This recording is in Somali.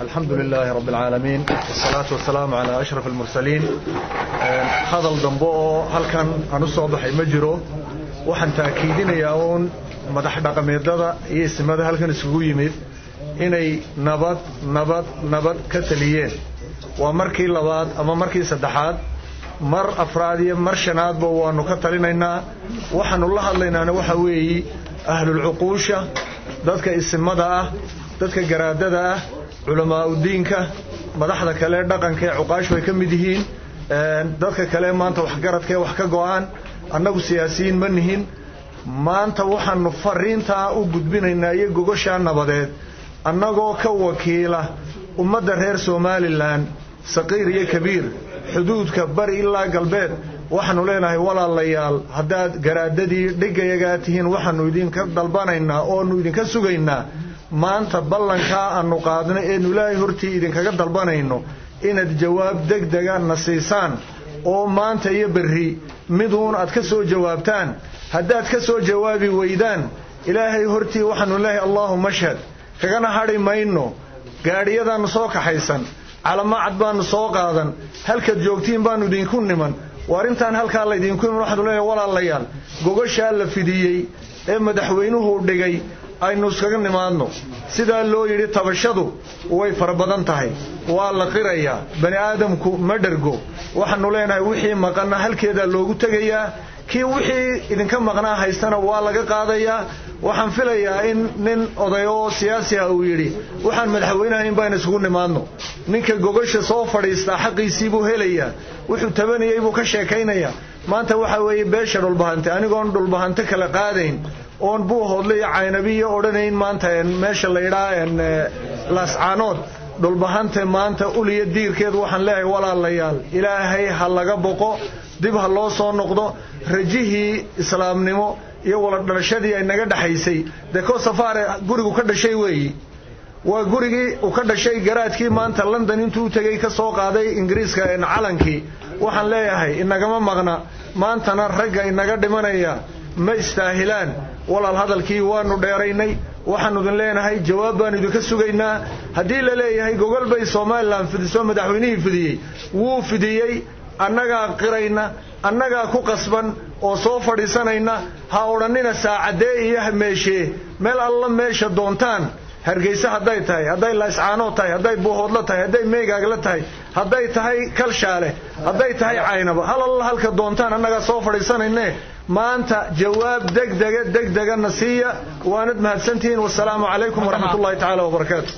الحمد لله رب العالمين والصلاة والسلام على أشرف المرسلين. هذا الضنبو هل كان هنصوب حيمجرو وحن تأكيدين ياون مدح رقميدada iyo ismada halkan isugu yimid inay nabad ka taliyeen waa markii labaad ama markii saddexaad mar afraad iyo mar shanaad boo waanu ka talinaynaa waxaanu la hadlaynaana waxa weeyi ahlul uquusha dadka ismada ah dadka garaadada ah culamaa u diinka madaxda kale dhaqanka ee uqaashu ay ka mid yihiin dadka kale maanta wax garadka wax ka go'aan annagu siyaasiyiin ma nihin maanta waxaanu fariinta u gudbinaynaa iyo gogosha nabadeed annagoo ka wakiila ummadda reer Somaliland saqiir iyo kabiir xuduudka bari ilaa galbeed waxaanu leenahay walaalayaal haddaad garaadadii dhigayaga tihiin waxaanu idinka dalbanaynaa oo nu idinka sugaynaa maanta ballanka aanu qaadnay ee Ilaahay hortii idinkaga dalbanayno inaad jawaab degdeg ah nasiisaan oo maanta iyo berri miduun aad ka soo jawaabtaan haddaad ka soo jawaabi weydaan Ilaahay hortii waxaanu leeyahay Allahumma ashhad kagana hadhi mayno gaadhiyadan soo kaxaysan calama cad baanu soo qaadan halka joogtiin baanu idinku niman warintan halka la idinku niman waxaanu leeyahay walaalayaal gogosha la fidiyay ee madaxweynuhu dhigay aynu iskaga nimaadno sida loo yiri tabashadu way farabadan tahay waa la qiraya bani aadamku ma dhargo waxaanu leenahay wixii maqana halkeeda loogu tagayaa kii wixii idinka maqnaa haystana waa laga qaadayaa waxaan filayaa in nin odayo siyaasi ah uu yiri waxaan madaxweynaha in baan isugu nimaadno ninka gogosha soo fadhiista xaqiisii buu helayaa wuxuu tabanayay buu ka sheekaynayaa maanta waxa weeye beesha dhulbahante anigoon dhulbahante kala qaadayn oon buu hoodlay caynabiyo odhanayn maanta meesha la yiraahdo lascaanood dhulbahante maanta uliya diirkeed waxaan leeyahay walaalayaal ilaahay ha laga boqo dib ha loo soo noqdo rajihii islaamnimo iyo wala dhalashadii ay naga dhaxaysay deko safaare gurigu ka dhashay weeyi waa gurigii uu ka dhashay garaadkii maanta London intuu tagay ka soo qaaday Ingiriiska ee calankii waxaan leeyahay inagama maqna maantana ragga inaga dhimanaya ma istaahilaan walaal hadalkii waanu dheeraynay waxaanu idin leenahay jawaab baan idinka sugaynaa hadii la leeyahay gogol bay Soomaaliland fidiso madaxweynihii fidiyay wuu fidiyay annaga qirayna annaga ku qasban oo soo fadhiisanayna ha oranina saacadee iyo hameeshe meel alla meesha doontaan hargeysa haday tahay haday la iscaano tahay haday buuhoodla tahay haday meegaagla tahay haday tahay kalshaale haday tahay caynaba hal alla halka doontaan annaga soo fadhiisanayna maanta jawaab degdeg nasiya waanad mahadsantiin wassalaamu alaykum wa rahmatullahi ta'ala wa barakatuh